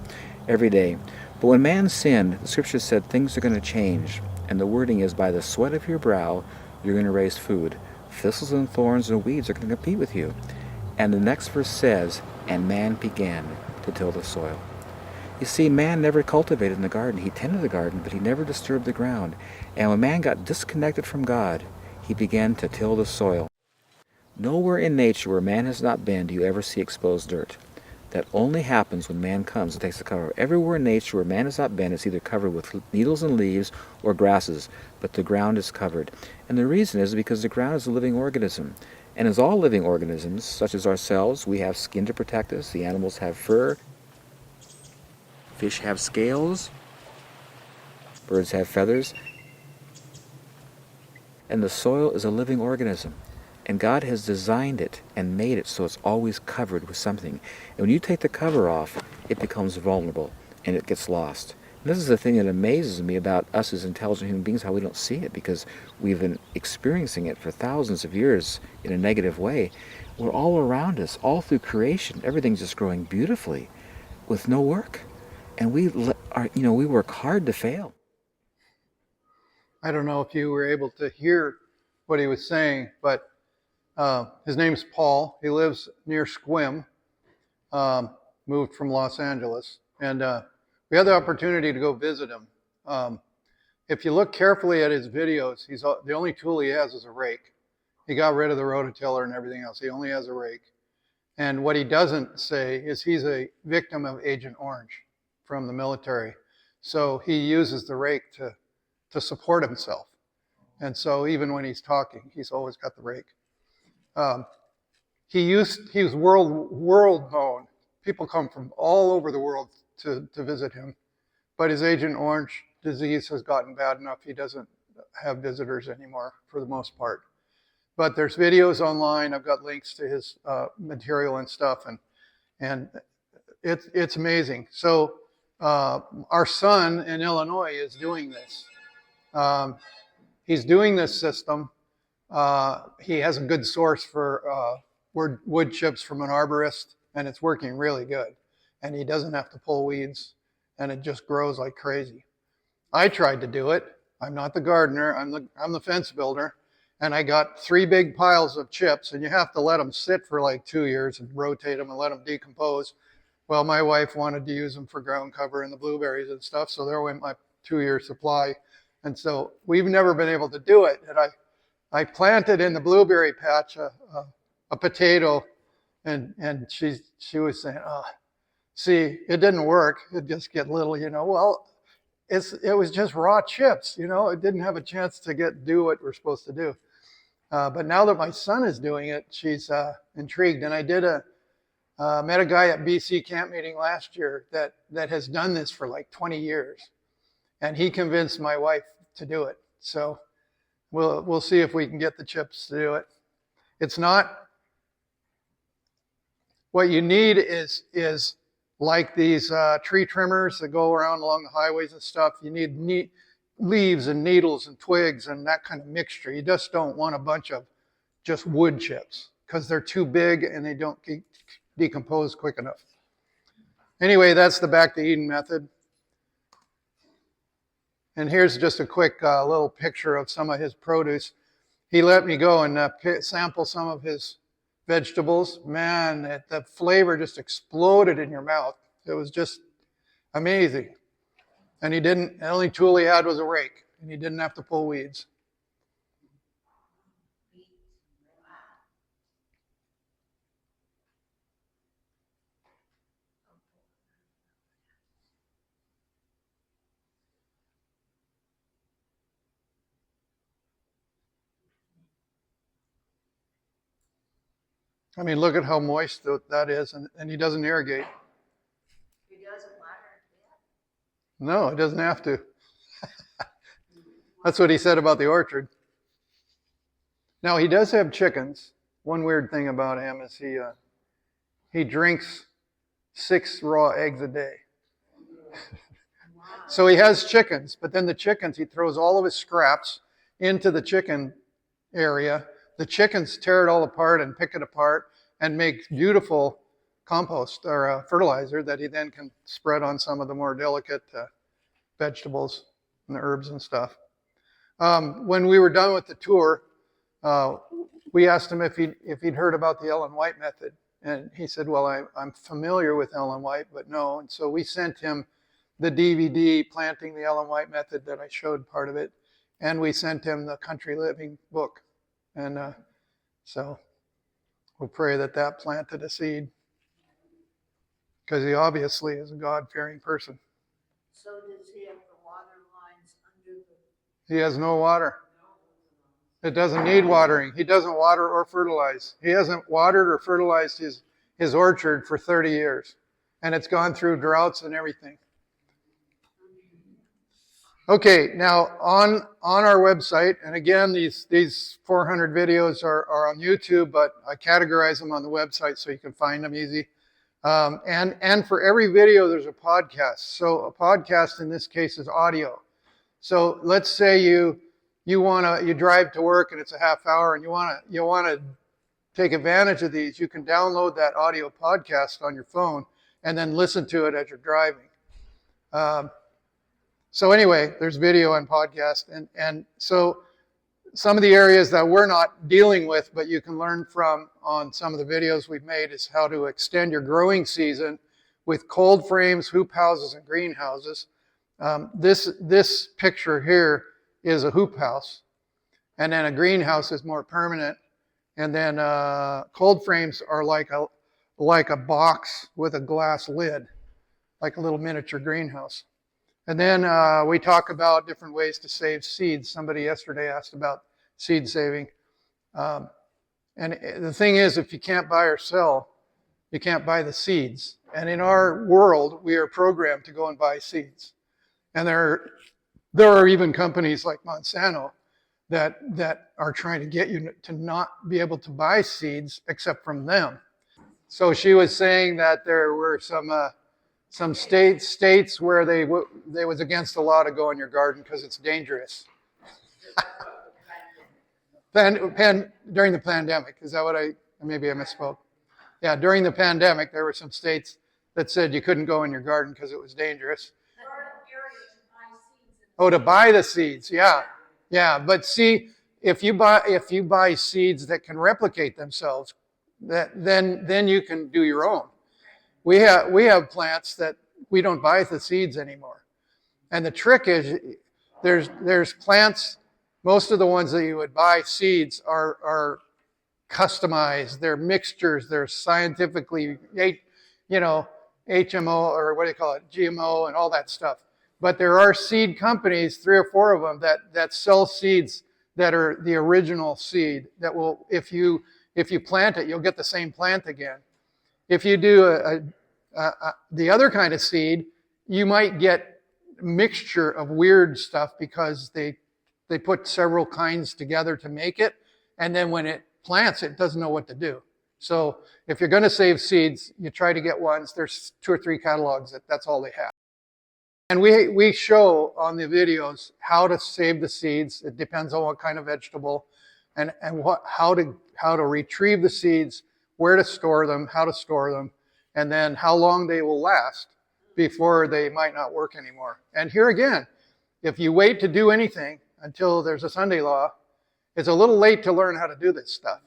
every day. But when man sinned, the Scripture said things are going to change. And the wording is, by the sweat of your brow, you're going to raise food. Thistles and thorns and weeds are going to compete with you. And the next verse says, and man began to till the soil. You see, man never cultivated in the garden. He tended the garden, but he never disturbed the ground. And when man got disconnected from God, he began to till the soil. Nowhere in nature where man has not been do you ever see exposed dirt. That only happens when man comes and takes the cover. Everywhere in nature where man has not been, it's either covered with needles and leaves or grasses, but the ground is covered. And the reason is because the ground is a living organism. And as all living organisms, such as ourselves, we have skin to protect us. The animals have fur. Fish have scales. Birds have feathers. And the soil is a living organism. And God has designed it and made it so it's always covered with something. And when you take the cover off, it becomes vulnerable and it gets lost. And this is the thing that amazes me about us as intelligent human beings, how we don't see it, because we've been experiencing it for thousands of years in a negative way. We're all around us, all through creation. Everything's just growing beautifully with no work. And we work hard to fail. I don't know if you were able to hear what he was saying, but his name's Paul. He lives near Sequim, moved from Los Angeles. And we had the opportunity to go visit him. If you look carefully at his videos, the only tool he has is a rake. He got rid of the rototiller and everything else. He only has a rake. And what he doesn't say is he's a victim of Agent Orange from the military. So he uses the rake to support himself. And so even when he's talking, he's always got the rake. He was world known. People come from all over the world to visit him but his Agent Orange disease has gotten bad enough he doesn't have visitors anymore for the most part. But there's videos online. I've got links to his material and stuff, and it's amazing. So our son in Illinois is doing this. He's doing this system. He has a good source for wood chips from an arborist, and it's working really good. And he doesn't have to pull weeds, and it just grows like crazy. I tried to do it. I'm not the gardener. I'm the fence builder. And I got 3 big piles of chips, and you have to let them sit for like 2 years and rotate them and let them decompose. Well, my wife wanted to use them for ground cover and the blueberries and stuff, so there went my 2-year supply. And so we've never been able to do it. And I planted in the blueberry patch a potato, and she was saying, oh, see, it didn't work. It just get little, Well, it was just raw chips, It didn't have a chance to do what we're supposed to do. But now that my son is doing it, she's intrigued. And I met a guy at BC camp meeting last year that has done this for like 20 years. And he convinced my wife to do it. So we'll see if we can get the chips to do it. It's not, what you need is like these tree trimmers that go around along the highways and stuff. You need leaves and needles and twigs and that kind of mixture. You just don't want a bunch of just wood chips because they're too big and they don't decompose quick enough. Anyway, that's the Back to Eden method. And here's just a quick little picture of some of his produce. He let me go and sample some of his vegetables. Man, the flavor just exploded in your mouth. It was just amazing. And the only tool he had was a rake, and he didn't have to pull weeds. I mean, look at how moist that is, and he doesn't irrigate. He doesn't water it yet? No, it doesn't have to. That's what he said about the orchard. Now, he does have chickens. One weird thing about him is he drinks 6 raw eggs a day. So he has chickens, but then the chickens, he throws all of his scraps into the chicken area. The chickens tear it all apart and pick it apart and make beautiful compost or fertilizer that he then can spread on some of the more delicate vegetables and the herbs and stuff. When we were done with the tour, we asked him if he'd heard about the Ellen White method. And he said, well, I'm familiar with Ellen White, but no. And so we sent him the DVD, Planting the Ellen White Method, that I showed part of it. And we sent him the Country Living book. And so we'll pray that planted a seed, because he obviously is a God-fearing person. So does he have the water lines under the... He has no water. It doesn't need watering. He doesn't water or fertilize. He hasn't watered or fertilized his orchard for 30 years. And it's gone through droughts and everything. Okay, now on our website, and again, these 400 videos are on YouTube, but I categorize them on the website so you can find them easy. And for every video, there's a podcast. So a podcast in this case is audio. So let's say you drive to work and it's a half hour and you want to take advantage of these. You can download that audio podcast on your phone and then listen to it as you're driving. So anyway, there's video and podcast. And so some of the areas that we're not dealing with, but you can learn from on some of the videos we've made, is how to extend your growing season with cold frames, hoop houses, and greenhouses. This picture here is a hoop house. And then a greenhouse is more permanent. And then cold frames are like a box with a glass lid, like a little miniature greenhouse. And then we talk about different ways to save seeds. Somebody yesterday asked about seed saving. And the thing is, if you can't buy or sell, you can't buy the seeds. And in our world, we are programmed to go and buy seeds. And there are even companies like Monsanto that are trying to get you to not be able to buy seeds except from them. So she was saying that there were some states where they was against the law to go in your garden because it's dangerous. During the pandemic, is that what maybe I misspoke? Yeah, during the pandemic, there were some states that said you couldn't go in your garden because it was dangerous. Oh, to buy the seeds, yeah, yeah. But see, if you buy seeds that can replicate themselves, then you can do your own. We have plants that we don't buy the seeds anymore, and the trick is there's plants. Most of the ones that you would buy seeds are customized. They're mixtures. They're scientifically, HMO, or what do you call it, GMO, and all that stuff. But there are seed companies, 3 or 4 of them, that sell seeds that are the original seed. That will, if you plant it, you'll get the same plant again. If you do the other kind of seed, you might get a mixture of weird stuff because they put several kinds together to make it, and then when it plants, it doesn't know what to do. So if you're going to save seeds, you try to get ones. There's 2 or 3 catalogs that's all they have. And we show on the videos how to save the seeds. It depends on what kind of vegetable, and how to retrieve the seeds, where to store them, how to store them, and then how long they will last before they might not work anymore. And here again, if you wait to do anything until there's a Sunday law, it's a little late to learn how to do this stuff.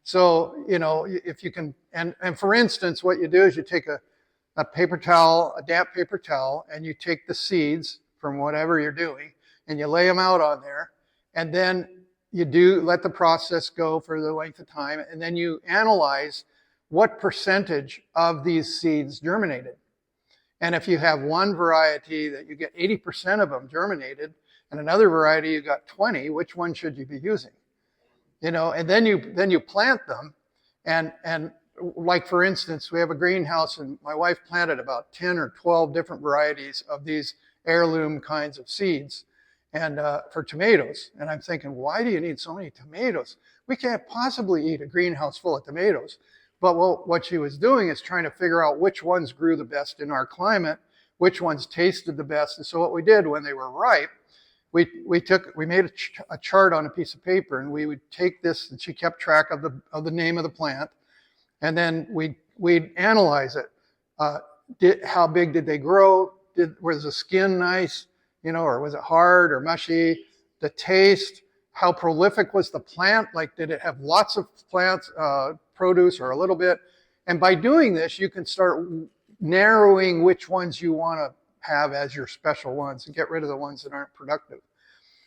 So, if you can, and for instance, what you do is you take a paper towel, a damp paper towel, and you take the seeds from whatever you're doing, and you lay them out on there, and then you let the process go for the length of time, and then you analyze what percentage of these seeds germinated. And if you have one variety that you get 80% of them germinated, and another variety you got 20, which one should you be using? And then you plant them, and like for instance, we have a greenhouse, and my wife planted about 10 or 12 different varieties of these heirloom kinds of seeds, and for tomatoes. And I'm thinking, why do you need so many tomatoes? We can't possibly eat a greenhouse full of tomatoes. But what she was doing is trying to figure out which ones grew the best in our climate, which ones tasted the best. And so what we did when they were ripe, we made a chart on a piece of paper, and we would take this, and she kept track of the name of the plant, and then we'd analyze it. How big did they grow? Was the skin nice, or was it hard or mushy? The taste, how prolific was the plant? Like, did it have lots of plants, produce, or a little bit? And by doing this, you can start narrowing which ones you want to have as your special ones and get rid of the ones that aren't productive.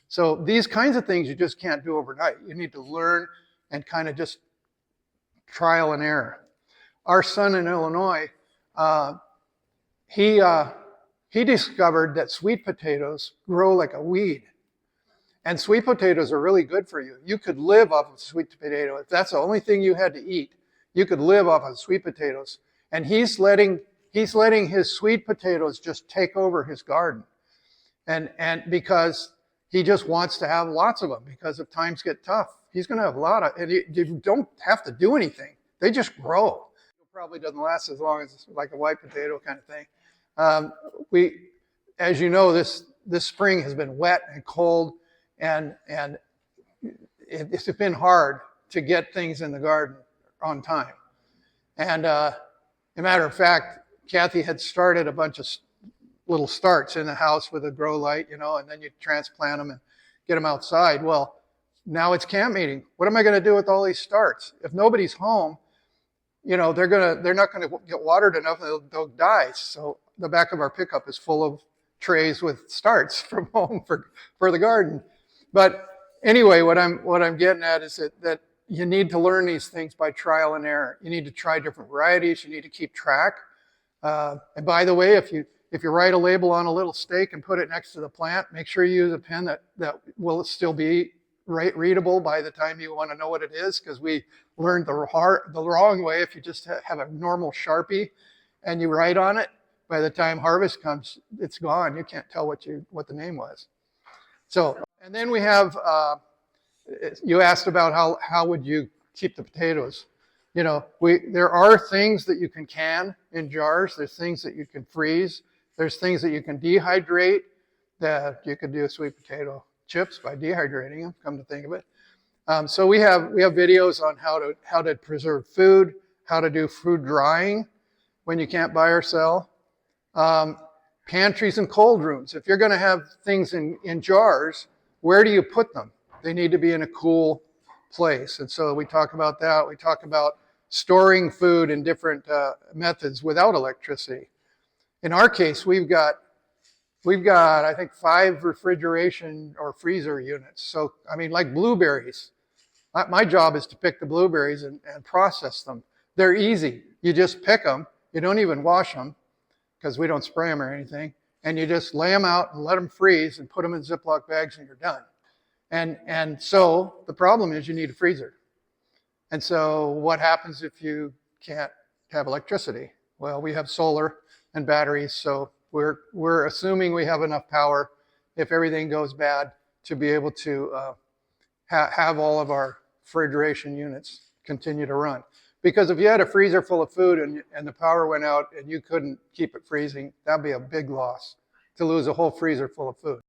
So these kinds of things you just can't do overnight. You need to learn and kind of just trial and error. Our son in Illinois, he discovered that sweet potatoes grow like a weed. And sweet potatoes are really good for you. You could live off of sweet potato. If that's the only thing you had to eat, you could live off of sweet potatoes. And he's letting his sweet potatoes just take over his garden. And because he just wants to have lots of them, because if times get tough, he's going to have a lot of, and you don't have to do anything. They just grow. It probably doesn't last as long as like a white potato kind of thing. As you know, this spring has been wet and cold, and it's been hard to get things in the garden on time. And as a matter of fact, Kathy had started a bunch of little starts in the house with a grow light, and then you transplant them and get them outside. Well, now it's camp meeting. What am I going to do with all these starts? If nobody's home, they're not going to get watered enough, and they'll die. So the back of our pickup is full of trays with starts from home for the garden. But anyway, what I'm getting at is that you need to learn these things by trial and error. You need to try different varieties. You need to keep track. And by the way, if you write a label on a little stake and put it next to the plant, make sure you use a pen that will still be readable by the time you want to know what it is, because we learned the wrong way if you just have a normal Sharpie and you write on it. By the time harvest comes, it's gone. You can't tell what the name was. So, and then we have, you asked about how would you keep the potatoes. You know, there are things that you can in jars. There's things that you can freeze. There's things that you can dehydrate. That you could do sweet potato chips by dehydrating them, come to think of it. So we have videos on how to preserve food, how to do food drying when you can't buy or sell. Pantries and cold rooms. If you're going to have things in jars, where do you put them? They need to be in a cool place. And so we talk about that. We talk about storing food in different methods without electricity. In our case, we've got, I think, 5 refrigeration or freezer units. So, I mean, like blueberries. My job is to pick the blueberries and process them. They're easy. You just pick them. You don't even wash them because we don't spray them or anything. And you just lay them out and let them freeze and put them in Ziploc bags and you're done. And so the problem is you need a freezer. And so what happens if you can't have electricity? Well, we have solar and batteries, so we're assuming we have enough power if everything goes bad to be able to have all of our refrigeration units continue to run. Because if you had a freezer full of food and the power went out and you couldn't keep it freezing, that'd be a big loss to lose a whole freezer full of food.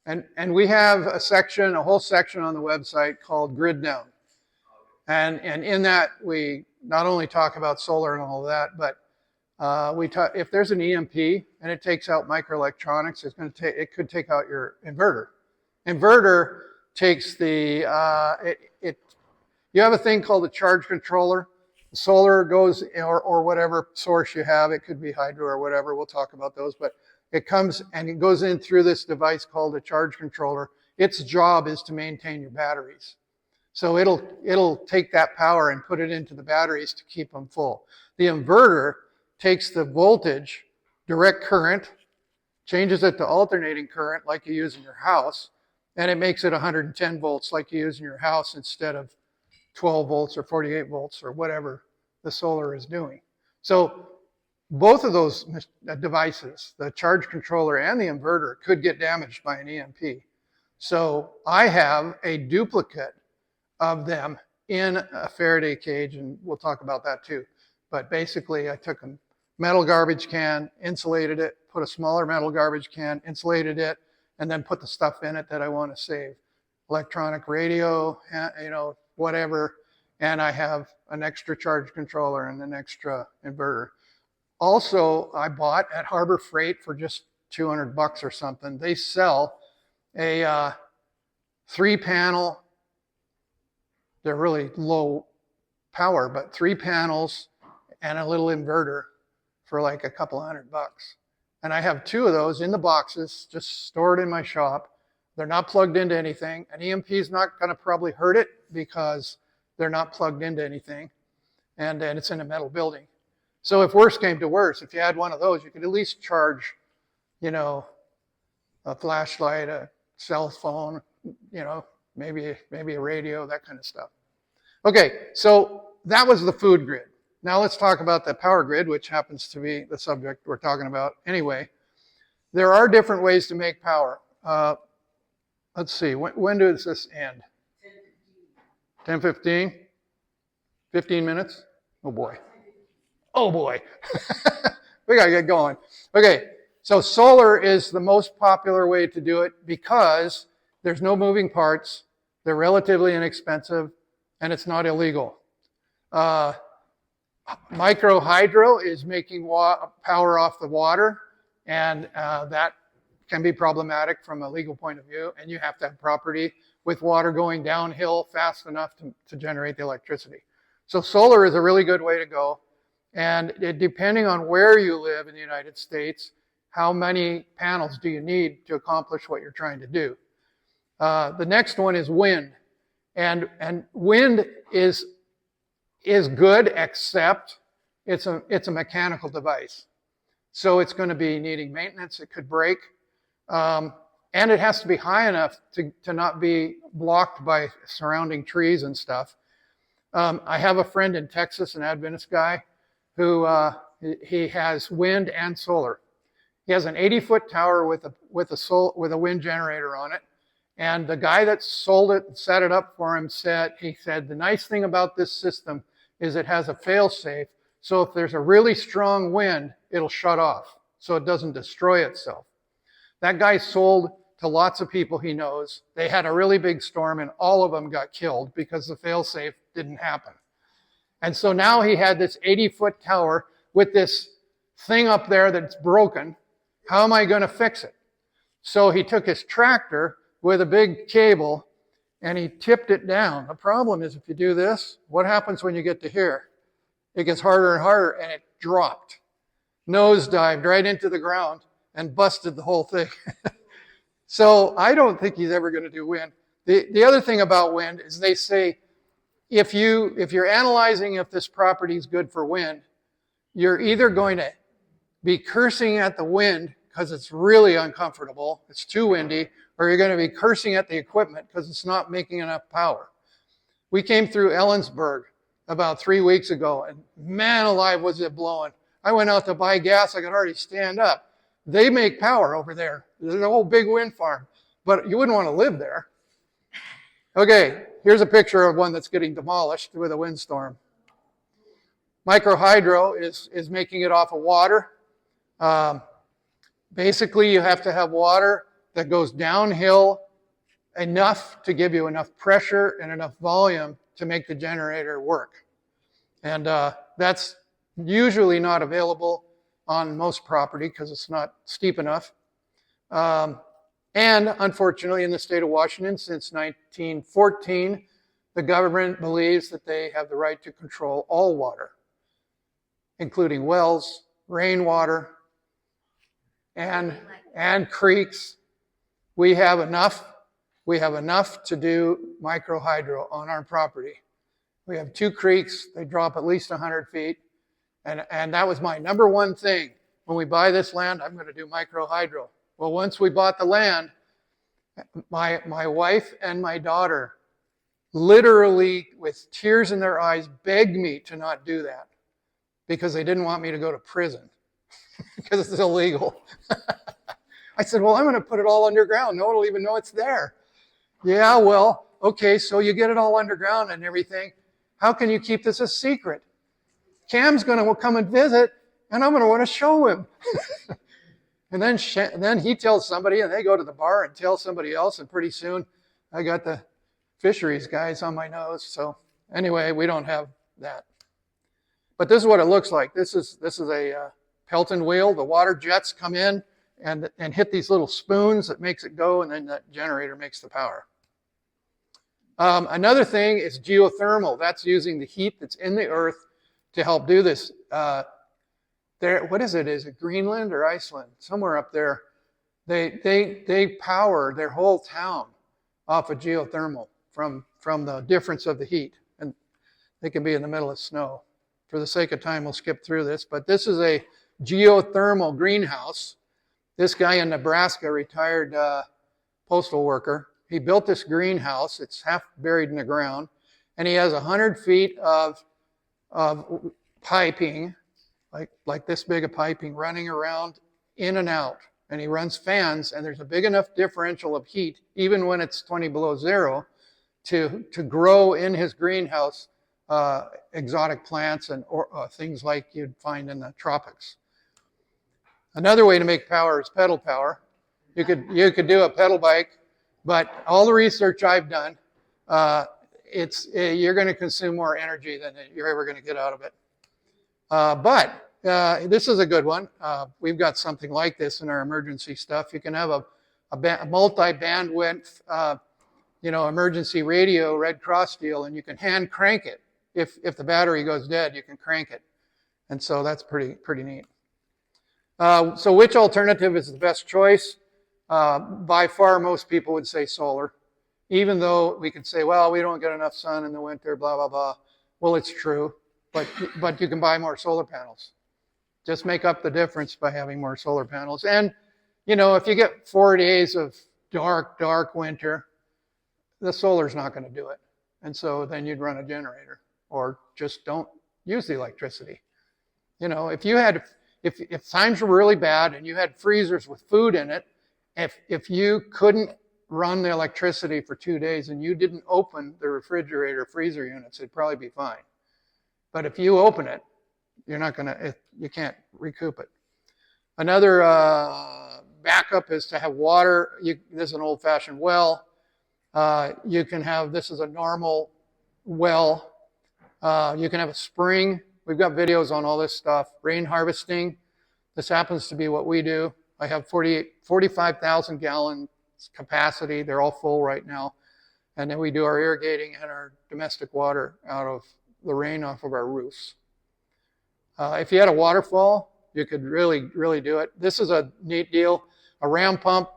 And we have a whole section on the website called Grid Down. And in that we not only talk about solar and all of that, but if there's an EMP and it takes out microelectronics, it could take out your inverter. Inverter takes you have a thing called a charge controller. The solar goes, or whatever source you have, it could be hydro or whatever, we'll talk about those, but it comes and it goes in through this device called a charge controller. Its job is to maintain your batteries. So it'll take that power and put it into the batteries to keep them full. The inverter takes the voltage, direct current, changes it to alternating current like you use in your house, and it makes it 110 volts like you use in your house instead of 12 volts or 48 volts or whatever the solar is doing. So both of those devices, the charge controller and the inverter, could get damaged by an EMP. So I have a duplicate of them in a Faraday cage, and we'll talk about that too. But basically, I took a metal garbage can, insulated it, put a smaller metal garbage can, insulated it, and then put the stuff in it that I want to save. Electronic radio, whatever, and I have an extra charge controller and an extra inverter. Also, I bought at Harbor Freight for just $200 or something. They sell a 3-panel, they're really low power, but 3 panels and a little inverter for like a couple $100. And I have 2 of those in the boxes, just stored in my shop. They're not plugged into anything. An EMP is not going to probably hurt it because they're not plugged into anything. And it's in a metal building. So if worse came to worse, if you had one of those, you could at least charge, a flashlight, a cell phone, maybe a radio, that kind of stuff. Okay, so that was the food grid. Now let's talk about the power grid, which happens to be the subject we're talking about anyway. There are different ways to make power. Let's see, when does this end? 10:15? 15 minutes? Oh boy. Oh boy. We gotta get going. Okay, so solar is the most popular way to do it because there's no moving parts, they're relatively inexpensive, and it's not illegal. Micro hydro is making power off the water, and that can be problematic from a legal point of view, and you have to have property with water going downhill fast enough to generate the electricity. So solar is a really good way to go, and depending on where you live in the United States, how many panels do you need to accomplish what you're trying to do? The next one is wind, and wind is good, except it's a mechanical device. So it's going to be needing maintenance. It could break. And it has to be high enough to not be blocked by surrounding trees and stuff. I have a friend in Texas, an Adventist guy, who he has wind and solar. He has an 80-foot tower with a wind generator on it. And the guy that sold it and set it up for him said, the nice thing about this system is it has a fail-safe. So if there's a really strong wind, it'll shut off so it doesn't destroy itself. That guy sold to lots of people he knows. They had a really big storm and all of them got killed because the fail-safe didn't happen. And so now he had this 80-foot tower with this thing up there that's broken. How am I going to fix it? So he took his tractor with a big cable and he tipped it down. The problem is if you do this, what happens when you get to here? It gets harder and harder and it dropped. Nosedived right into the ground and busted the whole thing. So I don't think he's ever going to do wind. The other thing about wind is they say if you're analyzing if this property is good for wind, you're either going to be cursing at the wind because it's really uncomfortable, it's too windy, or you're going to be cursing at the equipment because it's not making enough power. We came through Ellensburg about 3 weeks ago, and man alive was it blowing. I went out to buy gas, I could hardly stand up. They make power over there. There's a whole big wind farm, but you wouldn't want to live there. Okay, here's a picture of one that's getting demolished with a windstorm. Microhydro is making it off of water. Basically, you have to have water that goes downhill enough to give you enough pressure and enough volume to make the generator work. And that's usually not available on most property because it's not steep enough. And unfortunately, in the state of Washington, since 1914, the government believes that they have the right to control all water, including wells, rainwater, and creeks. We have enough to do microhydro on our property. We have 2 creeks, they drop at least 100 feet. And that was my number one thing. When we buy this land, I'm going to do microhydro. Well, once we bought the land, my wife and my daughter literally, with tears in their eyes, begged me to not do that because they didn't want me to go to prison because it's illegal. I said, well, I'm going to put it all underground. No one will even know it's there. Yeah, well, okay, so you get it all underground and everything. How can you keep this a secret? Cam's going to come and visit, and I'm going to want to show him. And then he tells somebody, and they go to the bar and tell somebody else, and pretty soon I got the fisheries guys on my nose. So anyway, we don't have that. But this is what it looks like. This is a Pelton wheel. The water jets come in and hit these little spoons that makes it go, and then that generator makes the power. Another thing is geothermal. That's using the heat that's in the earth to help do this. What is it? Is it Greenland or Iceland? Somewhere up there. They power their whole town off of geothermal from the difference of the heat. And they can be in the middle of snow. For the sake of time, we'll skip through this. But this is a geothermal greenhouse. This guy in Nebraska, retired postal worker, he built this greenhouse. It's half buried in the ground. And he has 100 feet of piping, like this big of piping, running around in and out. And he runs fans, and there's a big enough differential of heat, even when it's 20 below zero, to grow in his greenhouse exotic plants and things like you'd find in the tropics. Another way to make power is pedal power. You could do a pedal bike, but all the research I've done, you're going to consume more energy than you're ever going to get out of it. But this is a good one. We've got something like this in our emergency stuff. You can have a multi-bandwidth, emergency radio, Red Cross deal, and you can hand crank it. If the battery goes dead, you can crank it. And so that's pretty neat. So which alternative is the best choice? By far, most people would say solar. Even though we could say, well, we don't get enough sun in the winter, blah, blah, blah. Well, it's true, but you can buy more solar panels. Just make up the difference by having more solar panels. And, if you get 4 days of dark winter, the solar's not going to do it. And so then you'd run a generator or just don't use the electricity. You know, if times were really bad and you had freezers with food in it, if you couldn't run the electricity for 2 days and you didn't open the refrigerator freezer units, it'd probably be fine. But if you open it, you can't recoup it. Another backup is to have water. This is an old-fashioned well. You can have, this is a normal well. You can have a spring. We've got videos on all this stuff. Rain harvesting. This happens to be what we do. I have 45,000 gallon capacity. They're all full right now. And then we do our irrigating and our domestic water out of the rain off of our roofs. If you had a waterfall, you could really, really do it. This is a neat deal. A ram pump.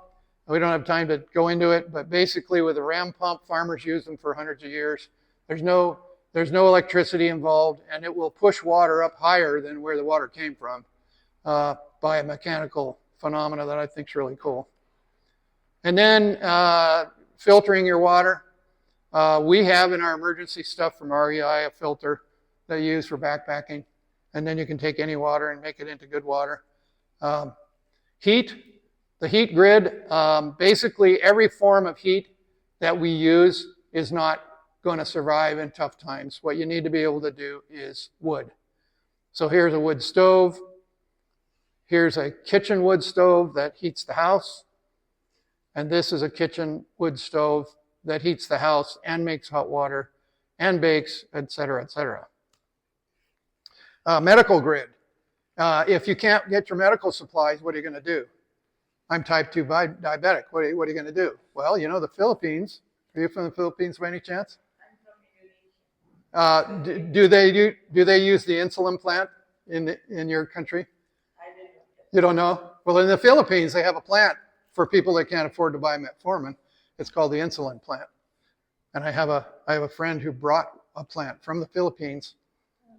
We don't have time to go into it, but basically with a ram pump, farmers use them for hundreds of years. There's no electricity involved, and it will push water up higher than where the water came from by a mechanical phenomena that I think is really cool. And then filtering your water. We have in our emergency stuff from REI a filter that you use for backpacking, and then you can take any water and make it into good water. Heat. The heat grid, basically every form of heat that we use is not going to survive in tough times. What you need to be able to do is wood. So here's a wood stove. Here's a kitchen wood stove that heats the house. And this is a kitchen wood stove that heats the house and makes hot water and bakes, et cetera, et cetera. Medical grid. If you can't get your medical supplies, what are you going to do? I'm type 2 diabetic. What are you going to do? Well, you know, the Philippines. Are you from the Philippines by any chance? I'm from Indonesia. Do they use the insulin plant in your country? I didn't. You don't know? Well, in the Philippines, they have a plant for people that can't afford to buy metformin. It's called the insulin plant. And I have a friend who brought a plant from the Philippines,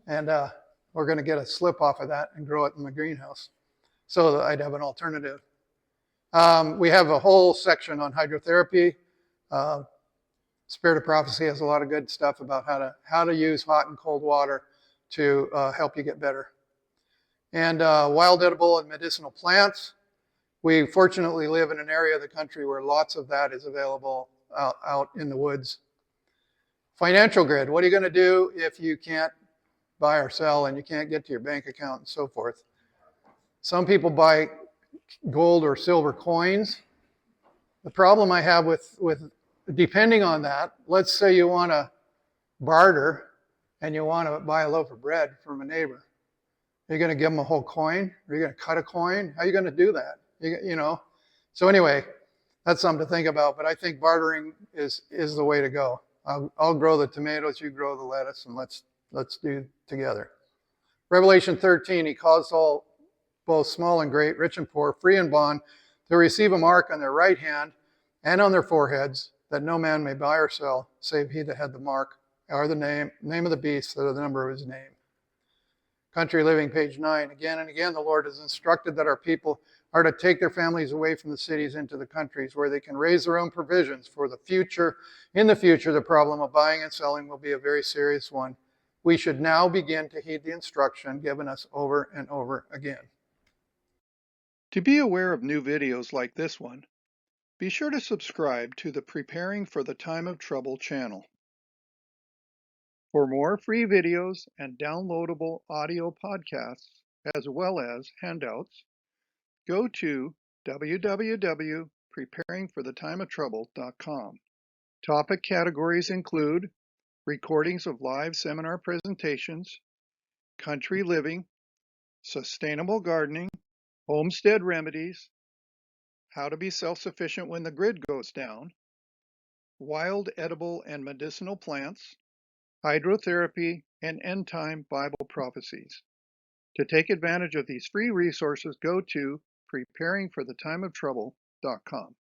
and we're going to get a slip off of that and grow it in the greenhouse so that I'd have an alternative. We have a whole section on hydrotherapy. Spirit of Prophecy has a lot of good stuff about how to use hot and cold water to help you get better. And wild edible and medicinal plants. We fortunately live in an area of the country where lots of that is available out in the woods. Financial grid. What are you going to do if you can't buy or sell and you can't get to your bank account and so forth? Some people buy gold or silver coins. The problem I have with depending on that, let's say you want to barter and you want to buy a loaf of bread from a neighbor. Are you going to give them a whole coin? Are you going to cut a coin? How are you going to do that? You know. So anyway, that's something to think about. But I think bartering is the way to go. I'll grow the tomatoes, you grow the lettuce, and let's do together. Revelation 13, he calls all, both small and great, rich and poor, free and bond, to receive a mark on their right hand and on their foreheads, that no man may buy or sell, save he that had the mark, or the name of the beast, or the number of his name. Country Living, page 9. Again and again, the Lord has instructed that our people are to take their families away from the cities into the countries where they can raise their own provisions for the future. In the future, the problem of buying and selling will be a very serious one. We should now begin to heed the instruction given us over and over again. To be aware of new videos like this one, be sure to subscribe to the Preparing for the Time of Trouble channel. For more free videos and downloadable audio podcasts, as well as handouts, go to www.preparingforthetimeoftrouble.com. Topic categories include recordings of live seminar presentations, country living, sustainable gardening, homestead remedies, how to be self-sufficient when the grid goes down, wild edible and medicinal plants, hydrotherapy, and end-time Bible prophecies. To take advantage of these free resources, go to preparingforthetimeoftrouble.com.